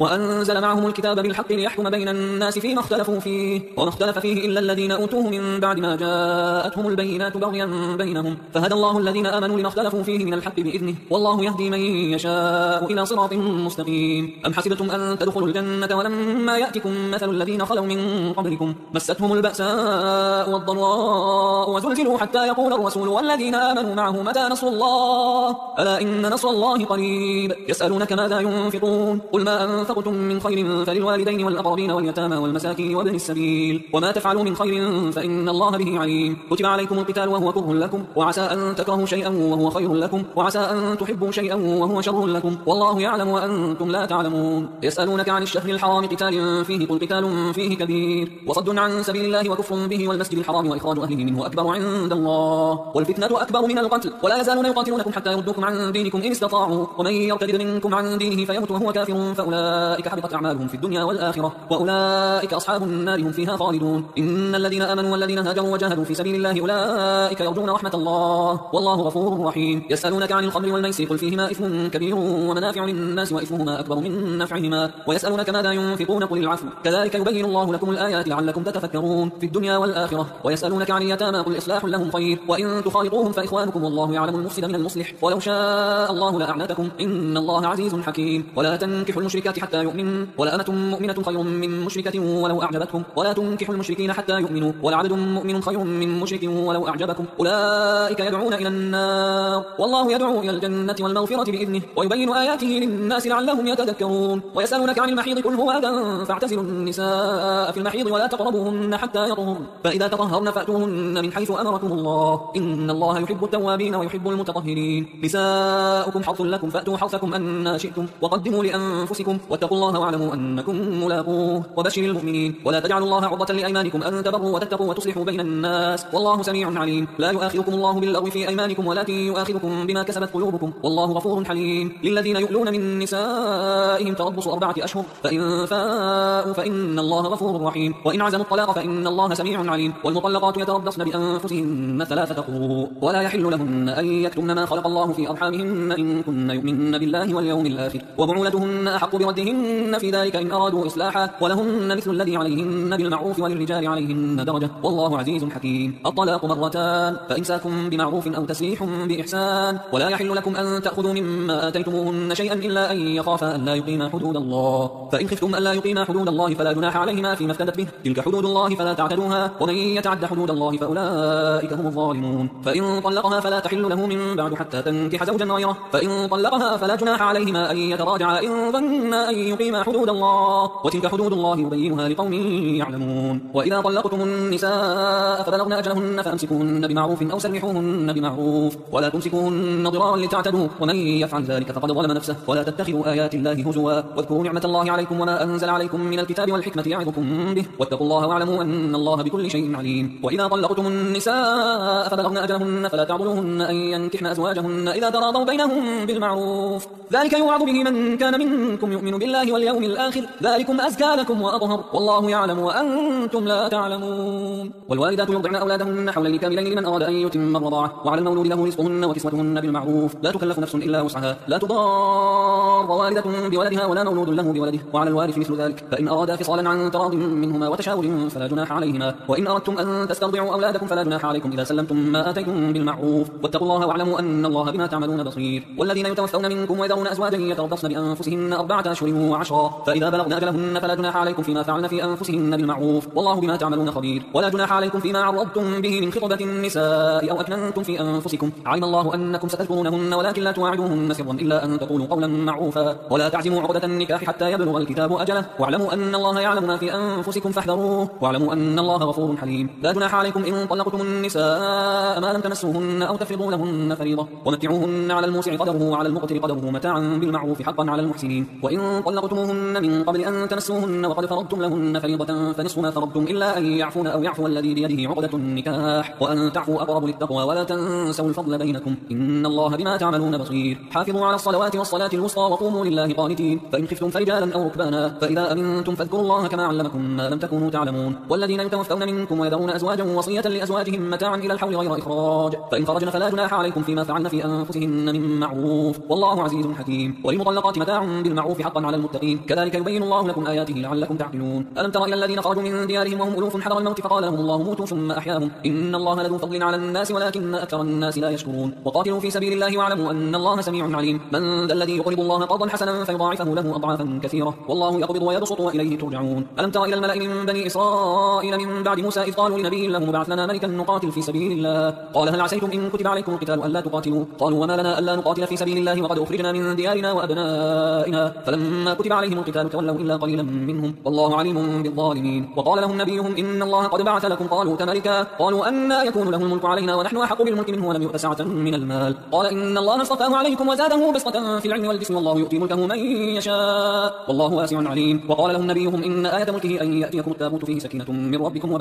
وأنزل معهم الكتاب بالحق ليحكم بين الناس فيما اختلفوا فيه وما اختلف فيه إلا الذين أوتوه من بعد ما جاءتهم البينات بغيا بينهم فهدى الله الذين آمنوا لما اختلفوا فيه من الحق بإذنه والله يهدي من يشاء إلى صراط مستقيم. أم حسبتم أن تدخلوا الجنة ولما يأتكم مثل الذين خلوا من قبلكم مستهم البأساء والضراء وزلزلوا حتى يقول الرسول والذين آمنوا معه متى نصر الله ألا إن نصر الله قريب. يسألونك ماذا ينفقون قل ما أنفقتم من خير فللوالدين والأقربين واليتامى والمساكين وابن السبيل وما تفعلوا من خير فإن الله به عليم. كتب عليكم القتال وهو كره لكم وعسى أن تكرهوا شيئا وهو خير لكم وعسى أن تحبوا شيئا وهو شر لكم والله يعلم وأنتم لا تعلمون. يسألونك عن الشهر الحرام قتال فيه قل قتال فيه كبير وصد عن سبيل الله وكفر به والمسجد الحرام وإخراج أهله منه أكبر عند الله والفتنة أكبر من القتل ولا يزالون يقاتلونكم حتى يردوكم عن دينكم إن استطاعوا ومن يرتد منكم عن دينه فيمت وهو كافر فأولئك حبطت أعمالهم في الدنيا والآخرة وأولئك أصحاب النار هم فيها خالدون. إن الذين آمنوا والذين هاجروا وجاهدوا في سبيل الله أولئك يرجون رحمة الله والله غفور رحيم. يسألونك عن الخمر والميسر قل فيهما إثم كبير ومنافع للناس وإثمهما أكبر من نفعهما ويسألونك ماذا ينفقون قل العفو كذلك يبين الله لكم الآيات لعلكم تتفكرون في الدنيا والآخرة. ويسألونك عن اليتامى قل إصلاح لهم خير وإن تخالطوهم فإخوانكم والله يعلم المفسد من المصلح ولو شاء الله لأعنتكم إن الله عزيز حكيم. ولا تنكحوا المشركات حتى يؤمنوا ولأمة مؤمنة خير من مشركة ولو أعجبتكم ولا تنكحوا المشركين حتى يؤمنوا ولعبد مؤمن خير من مشرك ولو أعجبكم أولئك يدعون إلى النار والله يدعو إلى الجنة والمغفرة بإذنه ويبين آياته للناس لعلهم يتذكرون. ويسألونك عن المحيض قل هو أذى فاعتزلوا النساء في المحيض ولا تقربوهن حتى يطهرن فإذا تطهرن فأتوهن من حيث أمركم الله إن الله يحب التوابين ويحب المتطهرين. نساؤكم حرث لكم فأتوا حرثكم أن شئتم وقدموا لأنفسكم واتقوا الله واعلموا أنكم ملاقوه وبشر المؤمنين. ولا تجعلوا الله عرضة لأيمانكم أن تبروا وتتقوا وتصلحوا بين الناس والله سميع عليم. لا يؤاخذكم الله باللغو في أيمانكم ولكن يؤاخذكم بما كسبت قلوبكم والله غفور حليم. للذين يؤلون من نسائهم تربص 4 أشهر فإن فاءوا فإن الله غفور رحيم. وإن عزموا الطلاق فإن الله سميع عليم. والمطلقات يتربصن بأنفسهن 3 قروء ولا يحل لهن أن يكتمن ما خلق الله في أرحامهن إن كن يؤمن بالله واليوم الآخر وبعولتهن أحق بردهن في ذلك إن أرادوا إصلاحا ولهن مثل الذي عليهن بالمعروف وللرجال عليهن درجة والله عزيز حكيم. الطلاق 2 فإمساكم بمعروف أو تسريح بإحسان ولا يحل لكم أن تأخذوا مما آتيتموهن شيئا إلا أن يخافا أن لا يقيما حدود الله فإن خفتم أن لا يقيما حدود الله فلا جناح عليهما فيما افتدت به تلك حدود الله فلا تعتدوها ومن يتعد حدود الله فأولئك هم الظالمون. فإن طلقها فلا تحل له من بعد حتى تنكح زوجا غيره فإن طلقها فلا جناح عليهما أن يتراجعا إن ظنا أن يقيما حدود الله وتلك حدود الله يبينها لقوم يعلمون. وإذا طلقتم النساء فبلغن أجلهن فأمسكوهن بمعروف أو سرحوهن بمعروف ولا تمسكوهن ضرارا لتعتدوا ومن يفعل ذلك فقد ظلم نفسه. ولا تتخذوا آيات الله هزوا واذكروا نعمة الله عليكم وما أنزل عليكم من الكتاب والحكمة يعظكم به واتقوا الله واعلموا أن الله بكل شيء عليم. وإذا طلقتم النساء فبلغن أجلهن فلا تعضلوهن أن ينكحن أزواجهن إذا تراضوا بينهم بالمعروف ذلك يوعظ به من كان منكم يؤمن بالله واليوم الآخر ذلكم أزكى لكم وأطهر والله يعلم وأنتم لا تعلمون. والوالدات يرضعن أولادهن حولين كاملين لمن أراد أن يتم الرضاعة وعلى المولود له رزقهن وكسوتهن بالمعروف لا تكلف نفس إلا وسعها لا تضار والدة بولدها ولا مولود له بولده وعلى الوارث مثل ذلك فإن أرادا فصالا عن تراض منهما وتشاور فلا جناح عليهما. وإن أردتم أن تسترضعوا أولادكم فلا جناح عليكم إذا سلمتم ما آتيتم بالمعروف واتقوا الله واعلموا أن الله بما تعملون بصير. والذين يتوفون منكم ويذرون أزواجا يتربصن بأنفسهن 4 أشهر و10، فإذا بلغن أجلهن فلا جناح عليكم فيما فعلن في أنفسهن بالمعروف، والله بما تعملون خبير. ولا جناح عليكم فيما عرضتم به من خطبة النساء أو أكننتم في أنفسكم، علم الله أنكم ستذكرونهن ولكن لا تواعدوهن سرا إلا أن تقولوا قولا معروفا. ولا تعزموا عقدة النكاح حتى يبلغ الكتاب أجله، واعلموا أن الله يعلم ما في أنفسكم فاحذروه، واعلموا أن الله غفور حليم. لا جناح عليكم إن طلقتم النساء ما لم تمسوهن أو تفرضوا لهن فريضة، ومتعوهن على الموسع قدره وعلى المقتر قدره متاعا بالمعروف حقا على المحسنين. وإن طلقتموهن من قبل أن تمسوهن وقد فرضتم لهن فريضة فنصف ما فرضتم إلا أن يعفون أو يعفو الذي بيده عقدة النكاح، وأن تعفوا أقرب للتقوى، ولا تنسوا الفضل بينكم، إن الله بما تعملون بصير. حافظوا على الصلوات والصلاة الوسطى وقوموا لله قانتين، فإن خفتم فرجالا أو ركبانا فإذا أمنتم فاذكروا الله كما علمكم ما لم تكونوا تعلمون. والذين يتوفون منكم ويذرون أزواجا وصية لأزواجهم متاعا إلى الحول غير إخراج، فإن خرجن فلا جناح عليكم فيما فعلن في أنفسهن من معروف، والله عزيز حكيم. وللمطلقات متاع بالمعروف حقا على المتقين، كذلك يبين الله لكم آياته لعلكم تعقلون. ألم تر إلى الذين خرجوا من ديارهم وهم ألوف حذر الموت فقال لهم الله موتوا ثم أحياهم، إن الله لذو فضل على الناس ولكن أكثر الناس لا يشكرون. وقاتلوا في سبيل الله واعلموا أن الله سميع عليم. من ذا الذي يقرض الله قرضا حسنا فيضاعفه له أضعافا كثيرة، والله يقبض ويبسط وإليه ترجعون. ألم تر إلى الملأ من بني إسرائيل من بعد موسى إذ قالوا لنبي له ابعث لنا ملكا نقاتل في سبيل الله، قال هل عسيتم إن كتب عليكم القتال ألا تقاتلوا، قالوا وما لنا ألا نقاتل في سبيل الله وقد أخرجنا من ديارنا وأبنائنا، فلما كتب عليهم القتال تولوا إلا قليلا منهم، والله عليم بالظالمين. وقال لهم نبيهم إن الله قد بعث لكم طالوت ملكا، قالوا أنى يكون له الملك علينا ونحن أحق بالملك منه ولم يؤت سعة من المال، قال إن الله اصطفاه عليكم وزاده بسطة في العلم والجسم، والله يؤتي ملكه من يشاء والله واسع عليم. وقال لهم نبيهم إن آية ملكه أن يأتيكم التابوت فيه سكينة من ربكم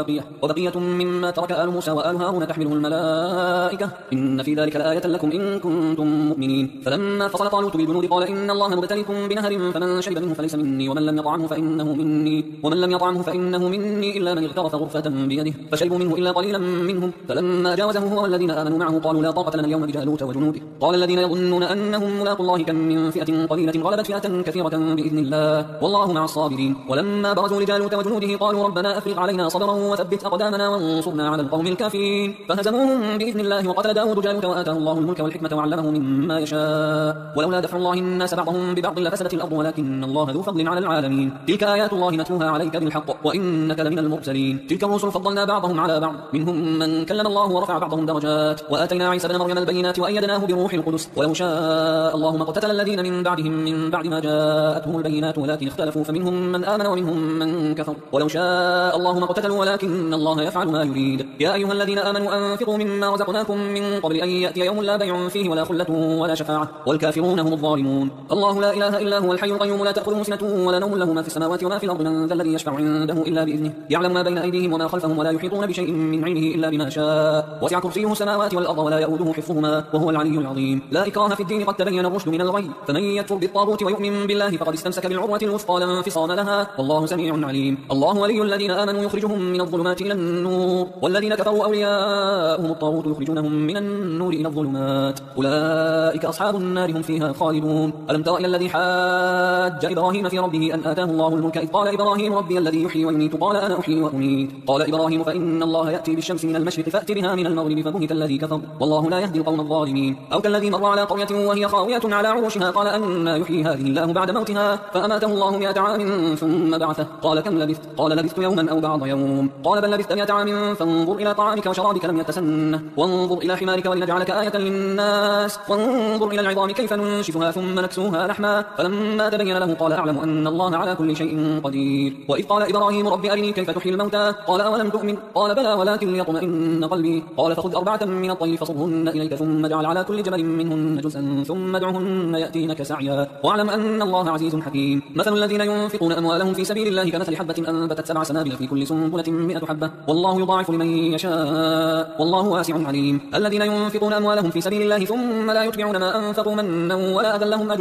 وبقية مما ترك آل موسى وآل هارون تحمله الملائكة، إن في ذلك لآية لكم إن كنتم مؤمنين. فلما فصل طالوت بالجنود قال إن الله مبتليكم بنهر فمن شرب منه فليس مني ومن لم يطعمه فإنه مني إلا من اغترف غرفة بيده، فشربوا منه إلا قليلا منهم. فلما جاوزه هو والذين آمنوا معه قالوا لا طاقة لنا اليوم بجالوت وجنوده، قال الذين يظنون أنهم ملاقوا الله كم من فئة قليلة غلبت فئة كثيرة بإذن الله والله مع الصابرين. ولما برزوا لجالوت وجنوده قالوا ربنا أفرغ علينا صبرا وثبت أقدامنا وانصرنا على القوم الكافرين، فهزموهم بإذن الله. وقتل داود جالوت وآتاه الله الملك والحكمة وعلمه مما يشاء، ولولا دفع الله الناس بعضهم ببعض لفسدت الأرض ولكن الله ذو فضل على العالمين. تلك آيات الله نتلوها عليك بالحق وإنك لمن المرسلين. تلك الرسل فضلنا بعضهم على بعض، منهم من كلم الله ورفع بعضهم درجات، وآتينا عيسى ابن مريم البينات وأيدناه بروح القدس، ولو شاء الله ما اقتتل الذين من بعدهم من بعد ما جاءتهم البينات ولكن اختلفوا فمنهم من آمن ومنهم من كفر، ولو شاء الله ما اقتتلوا ولكن الله يفعل ما يريد. يا أيها الذين آمنوا أنفقوا مما رزقناكم من قبل أن يأتي يوم لا بيع فيه ولا خلة ولا شفاعة والكافرون هم الظالمون. الله لا إله إلا هو الحي القيوم لا تأخذه سنة ولا نوم، له ما في السماوات وما في الأرض، من ذا الذي يشفع عنده إلا بإذنه، يعلم ما بين أيديهم وما خلفهم ولا يحيطون بشيء من علمه إلا بما شاء، وسع كرسيه السماوات والأرض ولا يؤوده حفظهما وهو العلي العظيم. لا إكراه في الدين قد تبين الرشد من الغي، فمن يكفر بالطاغوت ويؤمن بالله فقد استمسك بالعروة الوثقى لا انفصام لها والله سميع عليم. الله ولي الذين آمنوا يخرجهم من الظلمات إلى النور، والذين كفروا أولياءهم الطاغوت يخرجونهم من النور إلى الظلمات، أولئك أصحاب النار هم فيها خالدون. ألم تر إلى الذي حاج إبراهيم في ربه أن آتاه الله الملك إذ قال إبراهيم ربي الذي يحيي ويميت قال أنا أحيي وأميت، قال إبراهيم فإن الله يأتي بالشمس من المشرق فأت بها من المغرب فبهت الذي كفر والله لا يهدي القوم الظالمين. أو كالذي مر على قرية وهي خاوية على عروشها قال أنى يحيي هذه الله بعد موتها فأماته الله 100 عام ثم بعثه، قال كم لبثت؟ قال لبثت يوما أو بعض يوم، قال بل لبثت 100 عام فانظر إلى طعامك وشرابك لم يتسنه، وانظر إلى حمارك ولنجعلك آية للناس، وانظر إلى العظام كيف ننشفها ثم نكسوها لحما، فلما تبين له قال أعلم أن الله على كل شيء قدير. وإذ قال إبراهيم رب أرني كيف تحيي الموتى قال أولم تؤمن قال بلى ولكن ليطمئن قلبي، قال فخذ 4 من الطير فصرهن إليك ثم اجعل على كل جبل منهن جزءا ثم ادعهن يأتينك سعيا، واعلم أن الله عزيز حكيم. مثل الذين ينفقون أموالهم في سبيل الله كمثل حبة أنبتت 7 سنابل في كل سنبلة 100 حبة والله يضاعف لمن يشاء والله واسع عليم. الذين ينفقون أموالهم في سبيل الله ثم لا يتبعون ما أنفقوا منا ولا أذى لهم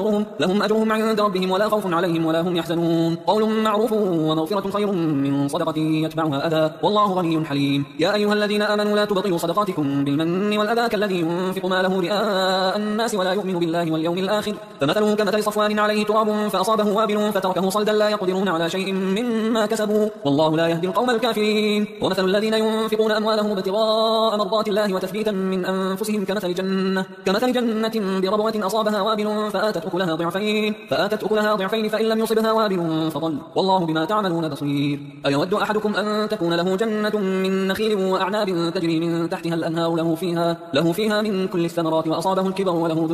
أجرهم عند ربهم ولا خوف عليهم ولا هم يحزنون، قول معروف ومغفرة خير من صدقة يتبعها أذى والله غني حليم. يا أيها الذين آمنوا لا تبطلوا صدقاتكم بالمن والأذى كالذي ينفق ماله رئاء الناس ولا يؤمن بالله واليوم الآخر، فمثله كمثل صفوان عليه تراب فأصابه وابل فتركه صلدا لا يقدرون على شيء مما كسبوا والله لا يهدي القوم الكافرين. ومثل الذين ينفقون أموالهم ابتغاء مرضات الله وتثبيتا من أنفسهم كمثل جنة بربوة أصابها وابل فآتت فآتت أكلها ضعفين فإن لم يصبها وابل فضل والله بما تعملون بصير. أيود أحدكم أن تكون له جنة من نخيل وأعناب تجري من تحتها الأنهار له فيها من كل الثمرات وأصابه الكبر وله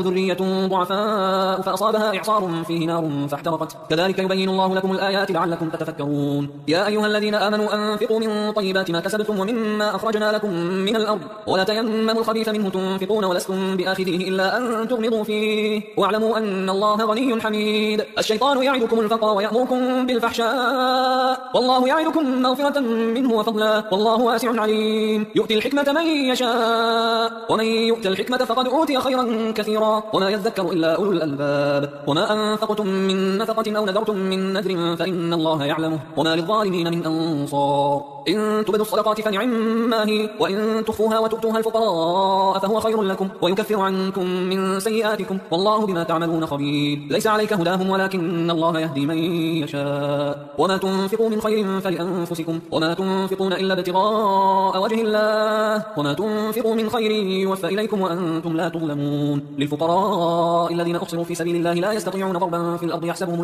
ذرية ضعفاء فأصابها إعصار فيه نار فاحترقت. كذلك يبين الله لكم الآيات لعلكم تتفكرون. يا أيها الذين آمنوا أنفقوا من طيبات ما كسبتم ومما أخرجنا لكم من الأرض ولا تيمموا الخبيث منه تنفقون ولستم بآخذيه إلا أن تغمضوا فيه واعلموا أن الله غني حميد. الشيطان يعدكم الفقر ويأمركم بالفحشاء والله يعدكم مغفرة منه وفضلا والله واسع عليم. يؤتي الحكمة من يشاء ومن يؤت الحكمة فقد أوتي خيرا كثيرا وما يذكر إلا أولو الألباب. وما أنفقتم من نفقة أو نذرتم من نذر فإن الله يعلمه وما للظالمين من أنصار. إن تبدوا الصدقات فنعما هي وإن تخفوها وتؤتوها الفقراء فهو خير لكم ويكفر عنكم من سيئاتكم والله بما تعملون خبير. ليس عليك هداهم ولكن الله يهدي من يشاء. وما تنفقوا من خير فلأنفسكم وما تنفقون إلا ابتغاء وجه الله وما تنفقوا من خير يوفى إليكم وأنتم لا تظلمون. للفقراء الذين أحصروا في سبيل الله لا يستطيعون ضربا في الأرض يحسبهم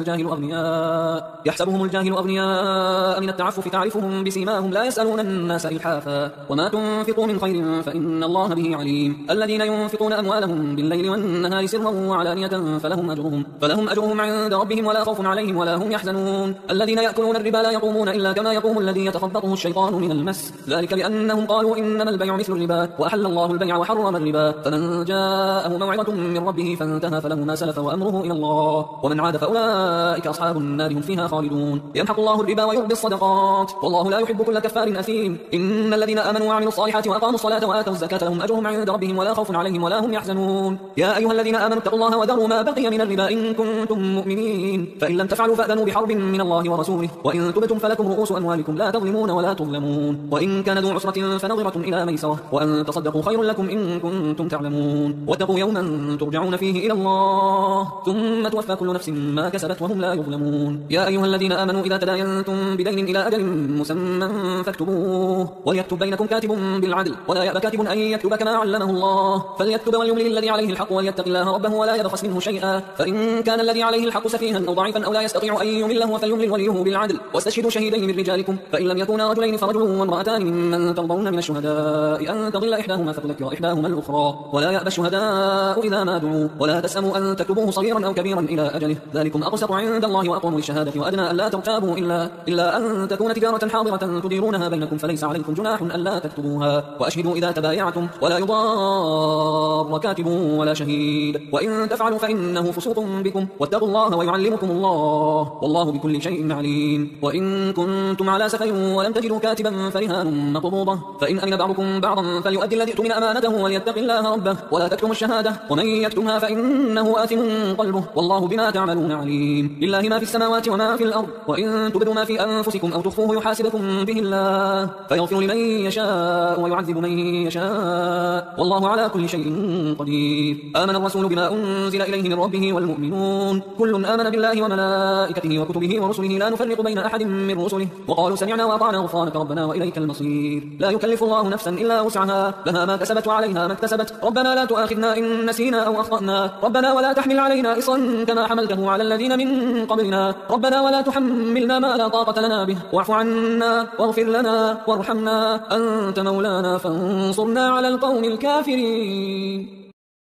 الجاهل أغنياء من التعفف تعرفهم بسيماهم لا يسألون الناس إلحافا وما تنفقوا من خير فإن الله به عليم. الذين ينفقون أموالهم بالليل والنهار سرا وعلانية فلهم أجرهم عند ربهم ولا خوف عليهم ولا هم يحزنون. الذين يأكلون الربا لا يقومون إلا كما يقوم الذي يتخبطه الشيطان من المس ذلك بأنهم قالوا إنما البيع مثل الربا وأحل الله البيع وحرم الربا. فمن جاءه موعظة من ربه فانتهى فله ما سلف وأمره إلى الله ومن عاد فأولئك أصحاب النار هم فيها خالدون. يمحق الله الربا ويربي الصدقات والله لا يحب كل كفار أثيم. إن الذين آمنوا وعملوا الصالحات وأقاموا الصلاة وآتوا الزكاة لهم أجرهم عند ربهم ولا خوف عليهم ولا هم يحزنون. يا أيها الذين آمنوا اتقوا الله وذروا ما بقي من الربا إن كنتم مؤمنين فإن لم تفعلوا فأذنوا بحرب من الله ورسوله وإن تبتم فلكم رؤوس أموالكم لا تظلمون ولا تظلمون. وإن كان ذو عسرة فنظرة إلى ميسرة وأن تصدقوا خير لكم إن كنتم تعلمون. واتقوا يوما ترجعون فيه إلى الله ثم توفى كل نفس ما كسبت وهم لا يظلمون. يا أيها الذين آمنوا إذا تداينتم بدين إلى أجل مسمى فاكتبوه وليكتب بينكم كاتب بالعدل ولا يأبى كاتب أن يكتب كما علمه الله فليكتب وليملل الذي عليه الحق وليتق الله ربه ولا يبخس منه شيئا فإن كان الذي عليه الحق سفيها أو ضعيفا أو لا يستطيع أن يمله فليملل وليه بالعدل واستشهدوا شهيدين من رجالكم فإن لم يكونا رجلين فرجل وامرأتان ممن ترضون من الشهداء أن تضل إحداهما فتذكر إحداهما الأخرى ولا يأبى الشهداء إذا ما دعوا ولا تسأموا أن تكتبوه صغيرا أو كبيرا إلى أجله ذلكم أقسط عند الله وأقوم للشهادة وأدنى ألا ترتابوا إلا أن تكون تجارة حاضرة تديرونها بينكم فليس عليكم جناح ألا تكتبوها وأشهدوا إذا تبايعتم ولا يضار كاتب ولا شهيد وإن تفعلوا فإنه فسوق بكم واتقوا الله ويعلمكم الله والله بكل شيء عليم. وإن كنتم على سفر ولم تجدوا كاتبا فرهان مقبوضة فإن أمن بعضكم بعضا فليؤدي الذي اؤتمن أمانته وليتق الله ربه ولا تكتموا الشهادة ومن يكتمها فإنه آثم قلبه والله بما تعملون عليم. لله ما في السماوات وما في الأرض وإن تبدوا ما في أنفسكم أو تخفوه يحاسبكم به الله فيغفر لمن يشاء ويعذب من يشاء والله على كل شيء قدير. آمن الرسول بما أنزل إليه من ربه والمؤمنون كل آمن بالله وملائكته وكتبه ورسله لا نفرق بين أحد من رسله وقالوا سمعنا وأطعنا غفرانك ربنا وإليك المصير. لا يكلف الله نفسا إلا وسعها لها ما كسبت وعليها ما اكتسبت ربنا لا تؤاخذنا إن نسينا أو أخطأنا ربنا ولا تحمل علينا إصرا كما حملته على الذين من قبلنا ربنا ولا تحملنا ما لا طاقة لنا به واعف عنا واغفر لنا وارحمنا أنت مولانا فانصرنا على القوم الكافرين.